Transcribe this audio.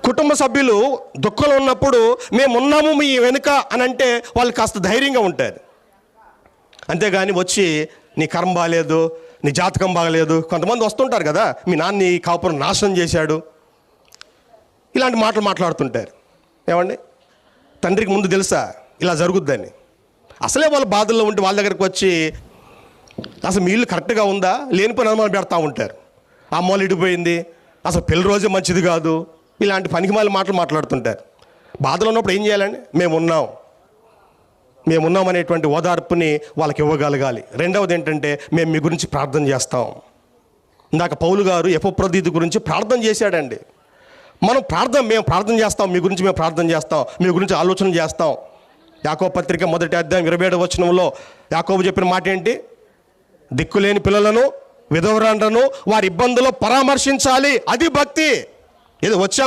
కుటుంబ సభ్యులు దుఃఖంలో ఉన్నప్పుడు మేమున్నాము మీ వెనుక అని అంటే వాళ్ళు కాస్త ధైర్యంగా ఉంటారు. అంతేగాని వచ్చి నీ కర్మ బాగాలేదు, నీ జాతకం బాగలేదు, కొంతమంది వస్తుంటారు కదా, మీ నాన్న నీ కాపురం నాశనం చేశాడు, ఇలాంటి మాటలు మాట్లాడుతుంటారు. ఏమండి, తండ్రికి ముందు తెలుసా ఇలా జరుగుద్దని? అసలే వాళ్ళ బాధల్లో ఉంటే వాళ్ళ దగ్గరికి వచ్చి అసలు మీ ఇల్లు కరెక్ట్గా ఉందా లేనిపోయిన అనుమానం పెడతా ఉంటారు. అమ్మోళ్ళు ఇడిపోయింది, అసలు పెళ్లి రోజే మంచిది కాదు, ఇలాంటి పనికిమాల మాటలు మాట్లాడుతుంటారు. బాధలో ఉన్నప్పుడు ఏం చేయాలండి? మేమున్నాం అనేటువంటి ఓదార్పుని వాళ్ళకి ఇవ్వగలగాలి. రెండవది ఏంటంటే మేము మీ గురించి ప్రార్థన చేస్తాం. ఇందాక పౌలు గారు ఎపఫ్రోదితు గురించి ప్రార్థన చేశాడండి. మేము ప్రార్థన చేస్తాం, మీ గురించి మేము ప్రార్థన చేస్తాం, మీ గురించి ఆలోచన చేస్తాం. యాకోబు పత్రిక 1వ అధ్యాయం 27వ వచనంలో యాకోబు చెప్పిన మాట ఏంటి? దిక్కులేని పిల్లలను, విధవరాండ్రను వారి ఇబ్బందుల్లో పరామర్శించాలి. అది భక్తి. ఇది వచ్చాము